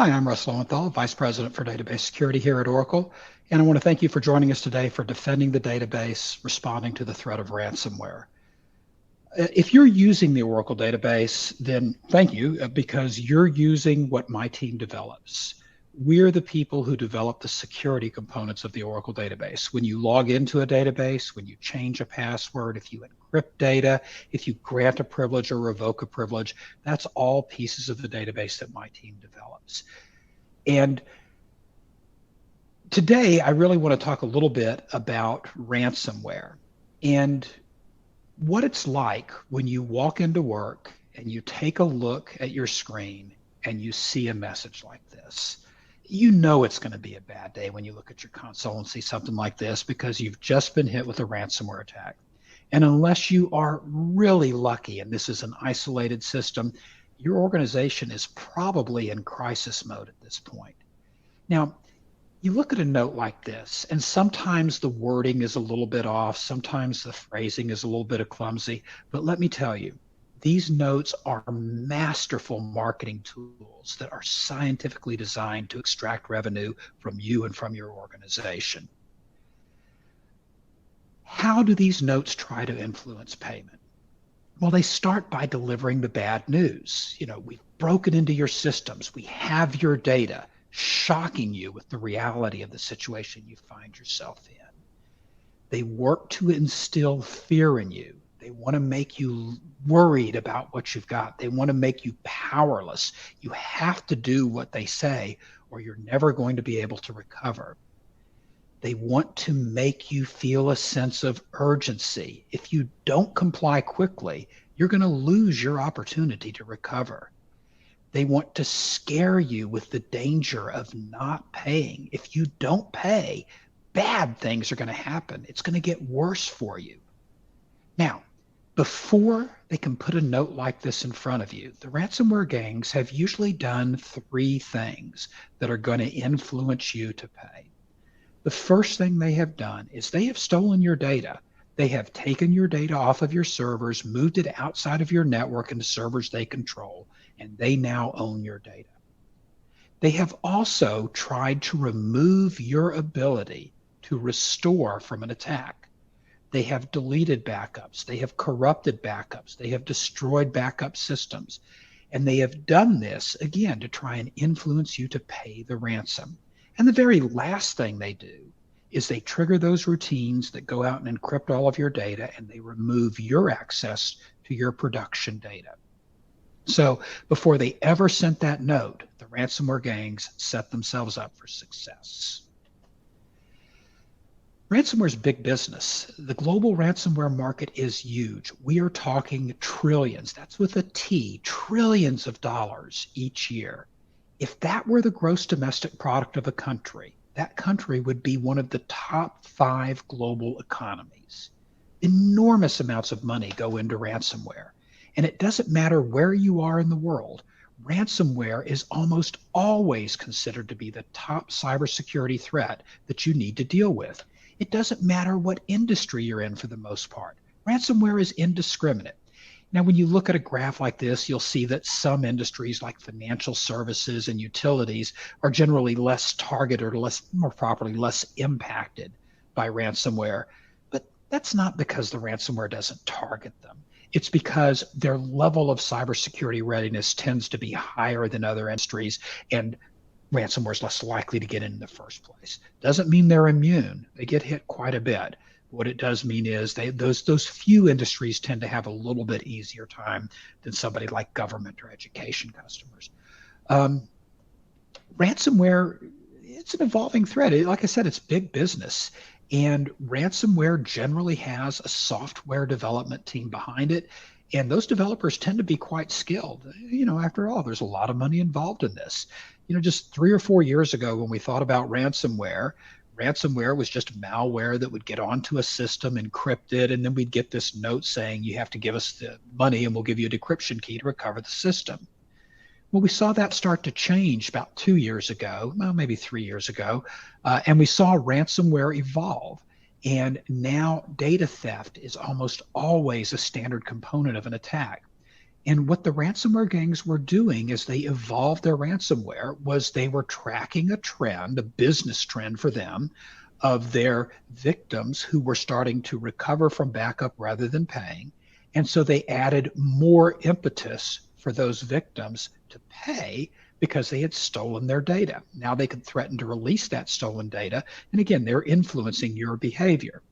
Hi, I'm Russ Lowenthal, Vice President for Database Security here at Oracle, and I want to thank you for joining us today for defending the database, responding to the threat of ransomware. If you're using the Oracle database, then thank you because you're using what my team develops. We're the people who develop the security components of the Oracle database. When you log into a database, when you change a password, if you encrypt data, if you grant a privilege or revoke a privilege, that's all pieces of the database that my team develops. And today, I really want to talk a little bit about ransomware and what it's like when you walk into work and you take a look at your screen and you see a message like this. You know it's going to be a bad day when you look at your console and see something like this because you've just been hit with a ransomware attack. And unless you are really lucky and this is an isolated system, your organization is probably in crisis mode at this point. Now, you look at a note like this, and sometimes the wording is a little bit off, sometimes the phrasing is a little bit clumsy, but let me tell you, these notes are masterful marketing tools that are scientifically designed to extract revenue from you and from your organization. How do these notes try to influence payment? Well, they start by delivering the bad news. We've broken into your systems, we have your data, shocking you with the reality of the situation you find yourself in. They work to instill fear in you. They want to make you worried about what you've got. They want to make you powerless. You have to do what they say or you're never going to be able to recover. They want to make you feel a sense of urgency. If you don't comply quickly, you're going to lose your opportunity to recover. They want to scare you with the danger of not paying. If you don't pay, bad things are going to happen. It's going to get worse for you. Now, before they can put a note like this in front of you, the ransomware gangs have usually done three things that are going to influence you to pay. The first thing they have done is they have stolen your data. They have taken your data off of your servers, moved it outside of your network into servers they control, and they now own your data. They have also tried to remove your ability to restore from an attack. They have deleted backups. They have corrupted backups. They have destroyed backup systems. And they have done this, again, to try and influence you to pay the ransom. And the very last thing they do is they trigger those routines that go out and encrypt all of your data, and they remove your access to your production data. So before they ever sent that note, the ransomware gangs set themselves up for success. Ransomware is big business. The global ransomware market is huge. We are talking trillions, that's with a T, trillions of dollars each year. If that were the gross domestic product of a country, that country would be one of the top 5 global economies. Enormous amounts of money go into ransomware. And it doesn't matter where you are in the world, ransomware is almost always considered to be the top cybersecurity threat that you need to deal with. It doesn't matter what industry you're in for the most part. Ransomware is indiscriminate. Now, when you look at a graph like this, you'll see that some industries like financial services and utilities are generally less targeted or more properly, less impacted by ransomware. But that's not because the ransomware doesn't target them. It's because their level of cybersecurity readiness tends to be higher than other industries, and ransomware is less likely to get in the first place. Doesn't mean they're immune. They get hit quite a bit. What it does mean is those few industries tend to have a little bit easier time than somebody like government or education customers. Ransomware, it's an evolving threat. Like I said, it's big business. And ransomware generally has a software development team behind it. And those developers tend to be quite skilled. After all, there's a lot of money involved in this. Just 3 or 4 years ago when we thought about ransomware was just malware that would get onto a system, encrypt it, and then we'd get this note saying you have to give us the money and we'll give you a decryption key to recover the system. Well, we saw that start to change about 2 years ago, well, maybe 3 years ago, and we saw ransomware evolve. And now data theft is almost always a standard component of an attack. And what the ransomware gangs were doing as they evolved their ransomware was they were tracking a trend, a business trend for them, of their victims who were starting to recover from backup rather than paying. And so they added more impetus for those victims to pay because they had stolen their data. Now they could threaten to release that stolen data. And again, they're influencing your behavior.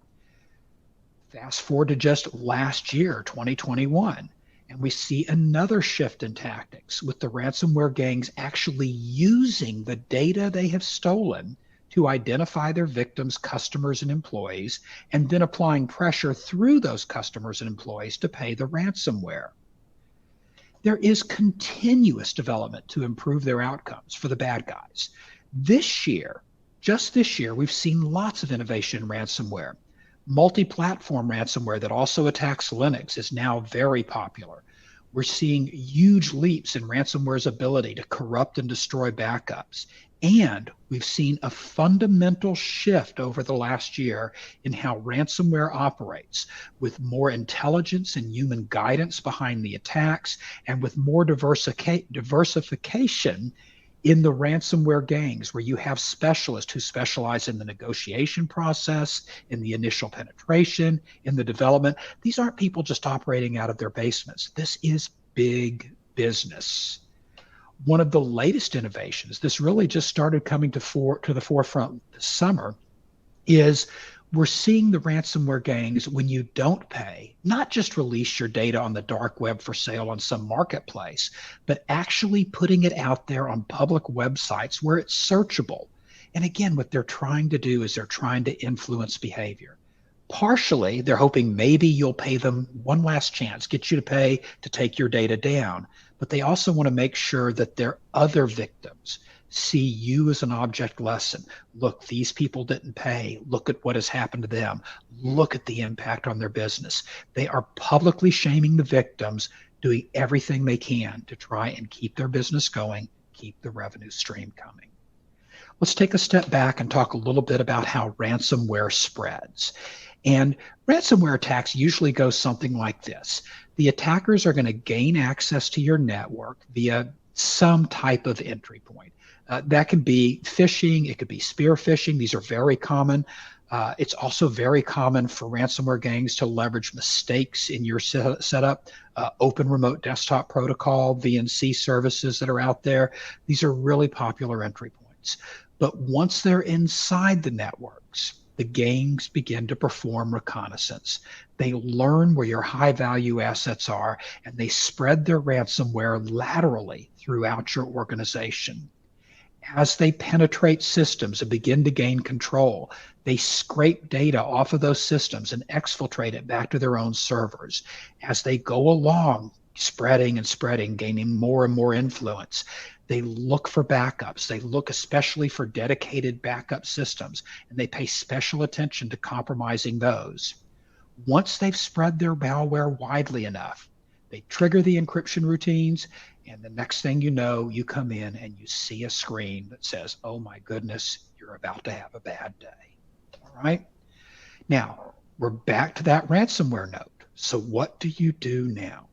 Fast forward to just last year, 2021, and we see another shift in tactics with the ransomware gangs actually using the data they have stolen to identify their victims, customers, and employees, and then applying pressure through those customers and employees to pay the ransomware. There is continuous development to improve their outcomes for the bad guys. This year, just this year, we've seen lots of innovation in ransomware. Multi-platform ransomware that also attacks Linux is now very popular. We're seeing huge leaps in ransomware's ability to corrupt and destroy backups. And we've seen a fundamental shift over the last year in how ransomware operates, with more intelligence and human guidance behind the attacks, and with more diversification in the ransomware gangs, where you have specialists who specialize in the negotiation process, in the initial penetration, in the development. These aren't people just operating out of their basements. This is big business. One of the latest innovations, this really just started coming to the forefront this summer, is we're seeing the ransomware gangs, when you don't pay, not just release your data on the dark web for sale on some marketplace, but actually putting it out there on public websites where it's searchable. And again, what they're trying to do is they're trying to influence behavior. Partially, they're hoping maybe you'll pay them one last chance, get you to pay to take your data down. But they also want to make sure that their other victims see you as an object lesson. Look, these people didn't pay. Look at what has happened to them. Look at the impact on their business. They are publicly shaming the victims, doing everything they can to try and keep their business going, keep the revenue stream coming. Let's take a step back and talk a little bit about how ransomware spreads. And ransomware attacks usually go something like this. The attackers are going to gain access to your network via some type of entry point. That can be phishing, it could be spear phishing. These are very common. It's also very common for ransomware gangs to leverage mistakes in your setup, open remote desktop protocol, VNC services that are out there. These are really popular entry points. But once they're inside the networks, the gangs begin to perform reconnaissance. They learn where your high value assets are, and they spread their ransomware laterally throughout your organization. As they penetrate systems and begin to gain control, they scrape data off of those systems and exfiltrate it back to their own servers. As they go along, spreading and spreading, gaining more and more influence, they look for backups. They look especially for dedicated backup systems, and they pay special attention to compromising those. Once they've spread their malware widely enough, they trigger the encryption routines, and the next thing you know, you come in and you see a screen that says, oh my goodness, you're about to have a bad day. All right. Now, we're back to that ransomware note. So what do you do now?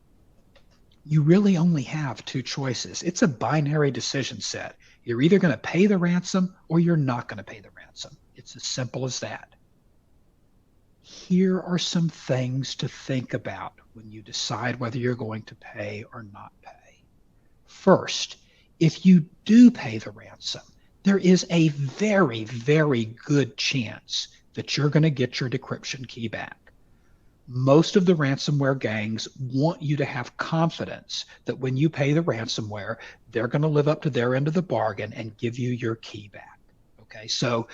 You really only have two choices. It's a binary decision set. You're either going to pay the ransom or you're not going to pay the ransom. It's as simple as that. Here are some things to think about when you decide whether you're going to pay or not pay. First, if you do pay the ransom, there is a very, very good chance that you're going to get your decryption key back. Most of the ransomware gangs want you to have confidence that when you pay the ransomware, they're going to live up to their end of the bargain and give you your key back. Okay, so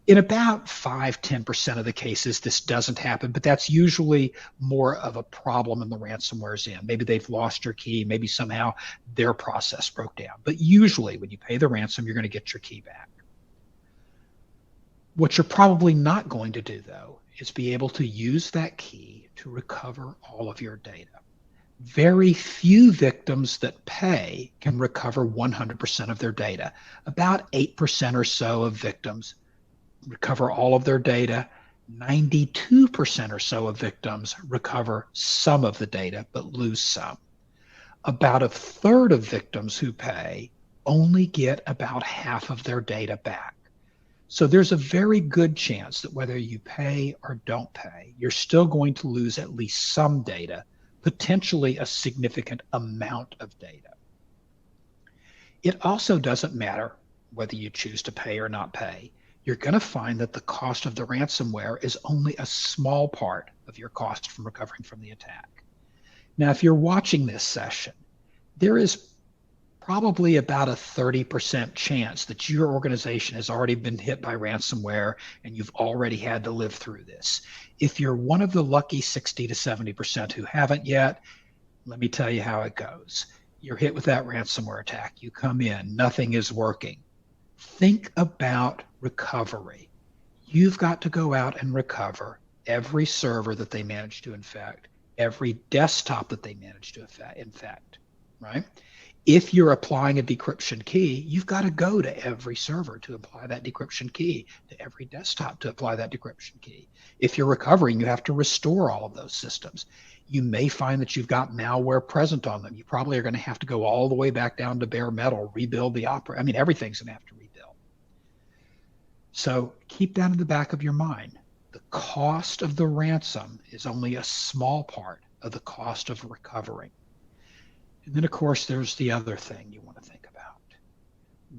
in about 5-10% of the cases, this doesn't happen, but that's usually more of a problem in the ransomware's end. Maybe they've lost your key, maybe somehow their process broke down. But usually when you pay the ransom, you're going to get your key back. What you're probably not going to do, though, is be able to use that key to recover all of your data. Very few victims that pay can recover 100% of their data. About 8% or so of victims recover all of their data. 92% or so of victims recover some of the data, but lose some. About a third of victims who pay only get about half of their data back. So there's a very good chance that whether you pay or don't pay, you're still going to lose at least some data, potentially a significant amount of data. It also doesn't matter whether you choose to pay or not pay. You're going to find that the cost of the ransomware is only a small part of your cost from recovering from the attack. Now, if you're watching this session, there is probably about a 30% chance that your organization has already been hit by ransomware and you've already had to live through this. If you're one of the lucky 60 to 70% who haven't yet, let me tell you how it goes. You're hit with that ransomware attack. You come in, nothing is working. Think about recovery. You've got to go out and recover every server that they managed to infect, every desktop that they managed to infect, right? If you're applying a decryption key, you've got to go to every server to apply that decryption key, to every desktop to apply that decryption key. If you're recovering, you have to restore all of those systems. You may find that you've got malware present on them. You probably are going to have to go all the way back down to bare metal, rebuild the opera. I mean, everything's going to have to rebuild. So keep that in the back of your mind. The cost of the ransom is only a small part of the cost of recovering. And then, of course, there's the other thing you want to think about.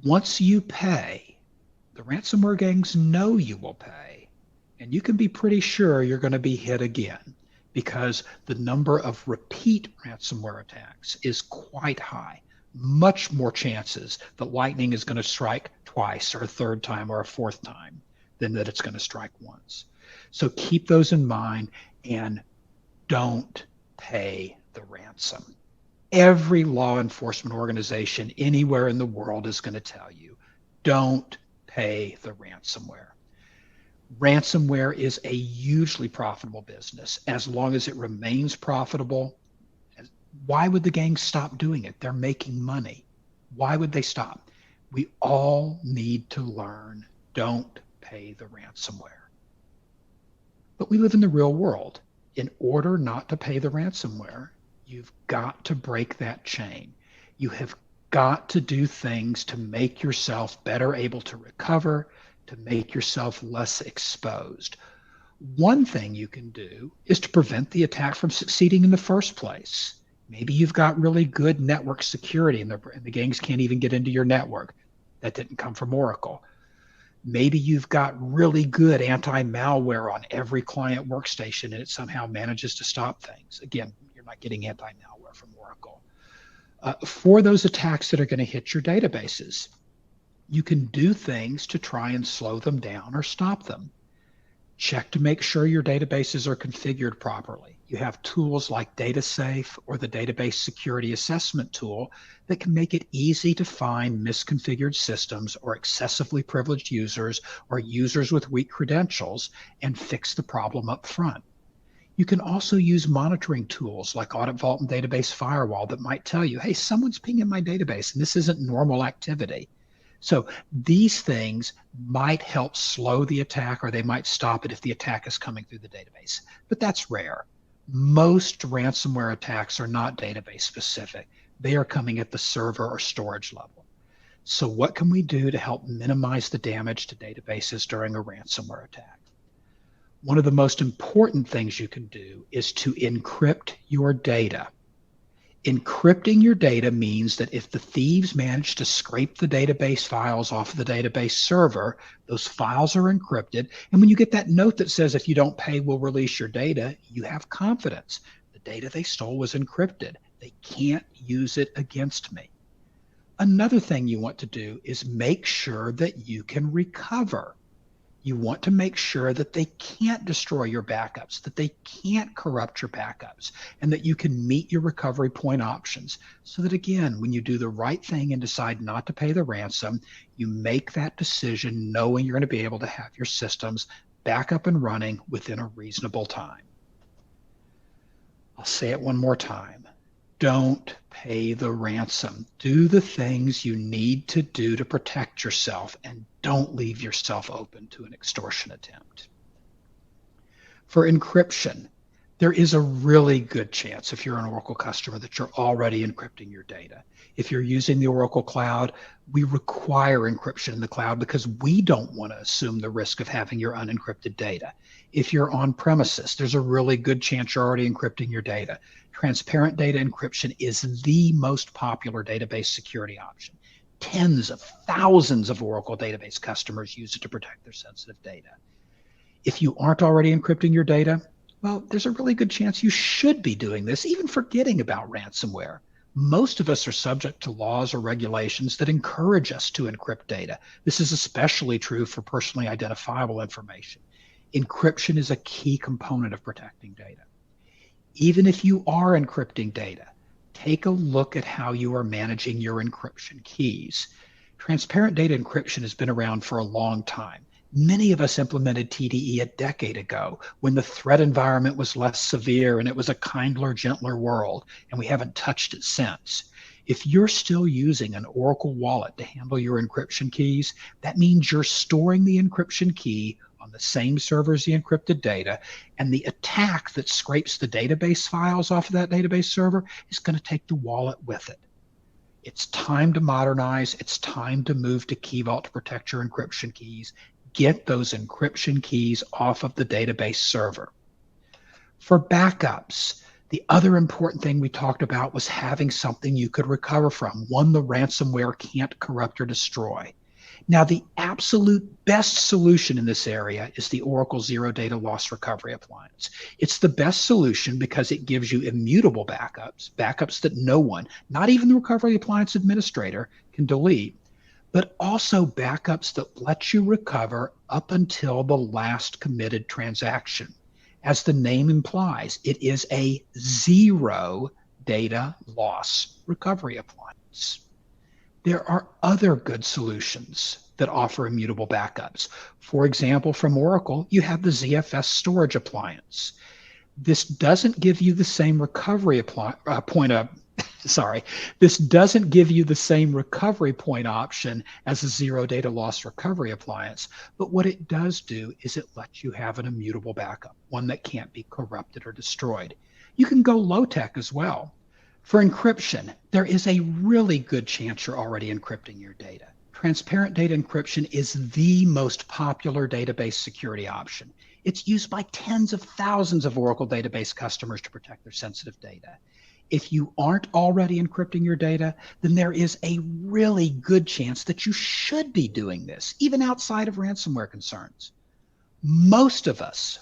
Once you pay, the ransomware gangs know you will pay, and you can be pretty sure you're going to be hit again because the number of repeat ransomware attacks is quite high. Much more chances that lightning is going to strike twice or a third time or a fourth time than that it's going to strike once. So keep those in mind and don't pay the ransom. Every law enforcement organization anywhere in the world is going to tell you, don't pay the ransomware. Ransomware is a hugely profitable business. As long as it remains profitable, why would the gangs stop doing it? They're making money. Why would they stop? We all need to learn, don't pay the ransomware. But we live in the real world. In order not to pay the ransomware, you've got to break that chain. You have got to do things to make yourself better able to recover, to make yourself less exposed. One thing you can do is to prevent the attack from succeeding in the first place. Maybe you've got really good network security and the gangs can't even get into your network. That didn't come from Oracle. Maybe you've got really good anti-malware on every client workstation and it somehow manages to stop things. Again, you're not getting anti-malware from Oracle. For those attacks that are going to hit your databases, you can do things to try and slow them down or stop them. Check to make sure your databases are configured properly. You have tools like DataSafe or the Database Security Assessment tool that can make it easy to find misconfigured systems or excessively privileged users or users with weak credentials and fix the problem up front. You can also use monitoring tools like Audit Vault and Database Firewall that might tell you, hey, someone's pinging my database and this isn't normal activity. So these things might help slow the attack or they might stop it if the attack is coming through the database, but that's rare. Most ransomware attacks are not database specific. They are coming at the server or storage level. So what can we do to help minimize the damage to databases during a ransomware attack? One of the most important things you can do is to encrypt your data. Encrypting your data means that if the thieves manage to scrape the database files off of the database server, those files are encrypted. And when you get that note that says, if you don't pay, we'll release your data, you have confidence. The data they stole was encrypted. They can't use it against me. Another thing you want to do is make sure that you can recover. You want to make sure that they can't destroy your backups, that they can't corrupt your backups, and that you can meet your recovery point options so that, again, when you do the right thing and decide not to pay the ransom, you make that decision knowing you're going to be able to have your systems back up and running within a reasonable time. I'll say it one more time. Don't pay the ransom. Do the things you need to do to protect yourself and don't leave yourself open to an extortion attempt. For encryption, There is a really good chance if you're an Oracle customer that you're already encrypting your data. If you're using the Oracle Cloud, we require encryption in the cloud because we don't want to assume the risk of having your unencrypted data. If you're on premises, there's a really good chance you're already encrypting your data. Transparent data encryption is the most popular database security option. Tens of thousands of Oracle database customers use it to protect their sensitive data. If you aren't already encrypting your data, well, there's a really good chance you should be doing this, even forgetting about ransomware. Most of us are subject to laws or regulations that encourage us to encrypt data. This is especially true for personally identifiable information. Encryption is a key component of protecting data. Even if you are encrypting data, take a look at how you are managing your encryption keys. Transparent data encryption has been around for a long time. Many of us implemented TDE a decade ago when the threat environment was less severe and it was a kinder, gentler world, and we haven't touched it since. If you're still using an Oracle wallet to handle your encryption keys, that means you're storing the encryption key on the same server as the encrypted data, and the attack that scrapes the database files off of that database server is going to take the wallet with it. It's time to modernize. It's time to move to Key Vault to protect your encryption keys. Get those encryption keys off of the database server. For backups, the other important thing we talked about was having something you could recover from, one the ransomware can't corrupt or destroy. Now, the absolute best solution in this area is the Oracle Zero Data Loss Recovery Appliance. It's the best solution because it gives you immutable backups that no one, not even the Recovery Appliance administrator, can delete, but also backups that let you recover up until the last committed transaction. As the name implies, it is a zero data loss recovery appliance. There are other good solutions that offer immutable backups. For example, from Oracle, you have the ZFS storage appliance. This doesn't give you the same recovery this doesn't give you the same recovery point option as a zero data loss recovery appliance, but what it does do is it lets you have an immutable backup, one that can't be corrupted or destroyed. You can go low tech as well. For encryption, there is a really good chance you're already encrypting your data. Transparent data encryption is the most popular database security option. It's used by tens of thousands of Oracle database customers to protect their sensitive data. If you aren't already encrypting your data, then there is a really good chance that you should be doing this, even outside of ransomware concerns. Most of us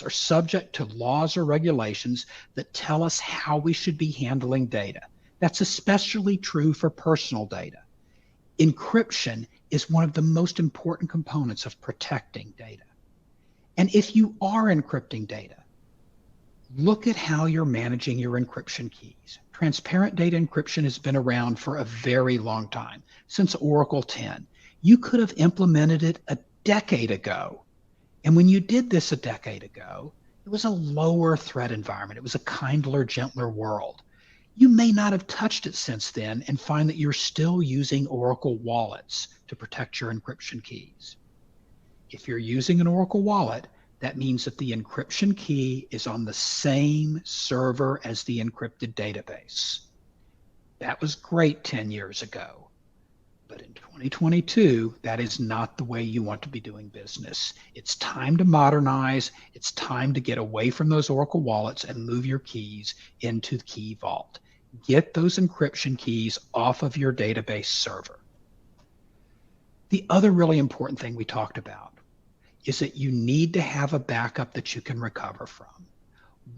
are subject to laws or regulations that tell us how we should be handling data. That's especially true for personal data. Encryption is one of the most important components of protecting data. And if you are encrypting data, look at how you're managing your encryption keys. Transparent data encryption has been around for a very long time, since Oracle 10. You could have implemented it a decade ago. And when you did this a decade ago, it was a lower threat environment. It was a kinder, gentler world. You may not have touched it since then and find that you're still using Oracle wallets to protect your encryption keys. If you're using an Oracle wallet, that means that the encryption key is on the same server as the encrypted database. That was great 10 years ago. But in 2022, that is not the way you want to be doing business. It's time to modernize. It's time to get away from those Oracle wallets and move your keys into the Key Vault. Get those encryption keys off of your database server. The other really important thing we talked about is that you need to have a backup that you can recover from,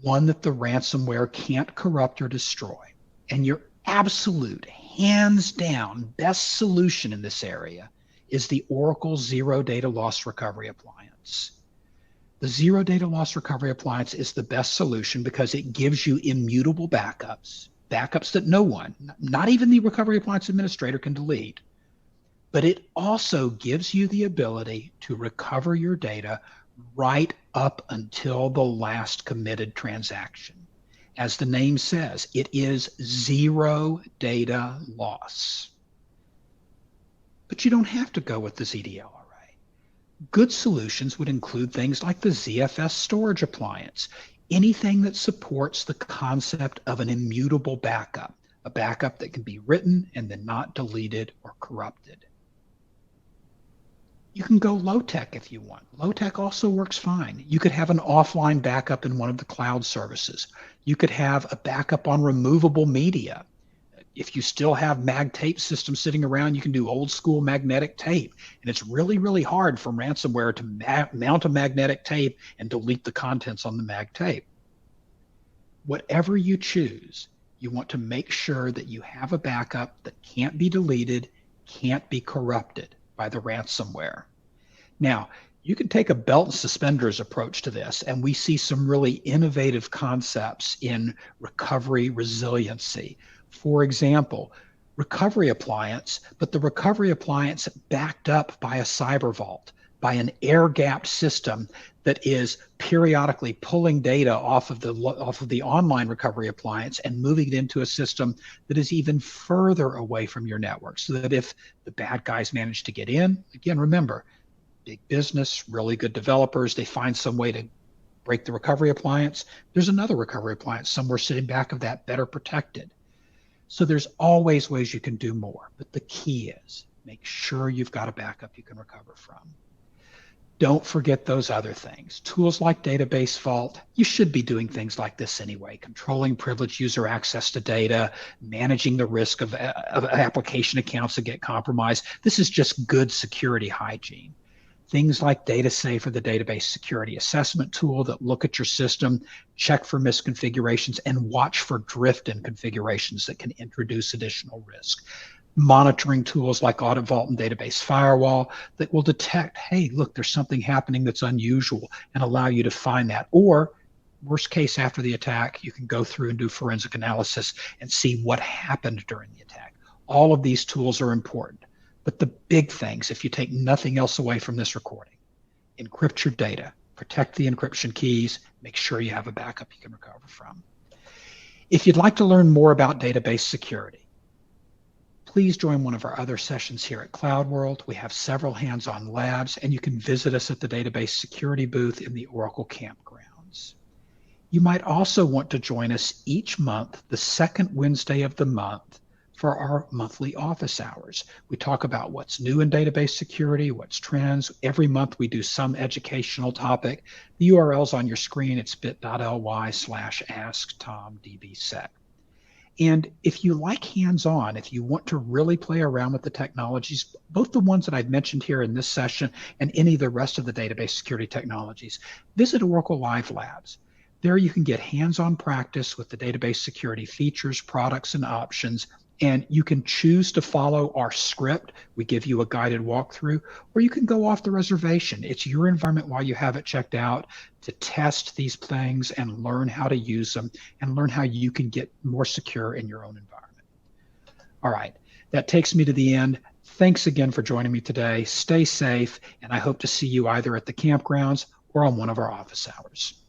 one that the ransomware can't corrupt or destroy. And your absolute, hands down, best solution in this area is the Oracle Zero Data Loss Recovery Appliance. The Zero Data Loss Recovery Appliance is the best solution because it gives you immutable backups that no one, not even the Recovery Appliance Administrator, can delete. But it also gives you the ability to recover your data right up until the last committed transaction. As the name says, it is zero data loss. But you don't have to go with the ZDLRA. Good solutions would include things like the ZFS storage appliance. anything that supports the concept of an immutable backup, a backup that can be written and then not deleted or corrupted. You can go low tech if you want. Low tech also works fine. You could have an offline backup in one of the cloud services. You could have a backup on removable media. If you still have mag tape systems sitting around, you can do old school magnetic tape. And it's really, really hard for ransomware to mount a magnetic tape and delete the contents on the mag tape. Whatever you choose, you want to make sure that you have a backup that can't be deleted, can't be corrupted by the ransomware. Now, you can take a belt and suspenders approach to this, and we see some really innovative concepts in recovery resiliency. For example, recovery appliance, but the recovery appliance backed up by a cyber vault, by an air-gapped system that is periodically pulling data off of the online recovery appliance and moving it into a system that is even further away from your network, so that if the bad guys manage to get in, again, remember, big business, really good developers, they find some way to break the recovery appliance, there's another recovery appliance somewhere sitting back of that better protected. So there's always ways you can do more, but the key is make sure you've got a backup you can recover from. Don't forget those other things. Tools like Database Vault, you should be doing things like this anyway, controlling privileged user access to data, managing the risk of application accounts that get compromised. This is just good security hygiene. Things like DataSafe or the database security assessment tool that look at your system, check for misconfigurations, and watch for drift in configurations that can introduce additional risk. Monitoring tools like Audit Vault and Database Firewall that will detect, hey, look, there's something happening that's unusual, and allow you to find that. Or worst case, after the attack, you can go through and do forensic analysis and see what happened during the attack. All of these tools are important. But the big things, if you take nothing else away from this recording, encrypt your data, protect the encryption keys, make sure you have a backup you can recover from. If you'd like to learn more about database security, please join one of our other sessions here at CloudWorld. We have several hands-on labs, and you can visit us at the database security booth in the Oracle campgrounds. You might also want to join us each month, the second Wednesday of the month, for our monthly office hours. We talk about what's new in database security, what's trends. Every month we do some educational topic. The URL's on your screen. It's bit.ly/asktomdbsec. And if you like hands-on, if you want to really play around with the technologies, both the ones that I've mentioned here in this session and any of the rest of the database security technologies, visit Oracle Live Labs. There you can get hands-on practice with the database security features, products, and options. And you can choose to follow our script. We give you a guided walkthrough, or you can go off the reservation. It's your environment while you have it checked out to test these things and learn how to use them and learn how you can get more secure in your own environment. All right, that takes me to the end. Thanks again for joining me today. Stay safe, and I hope to see you either at the campgrounds or on one of our office hours.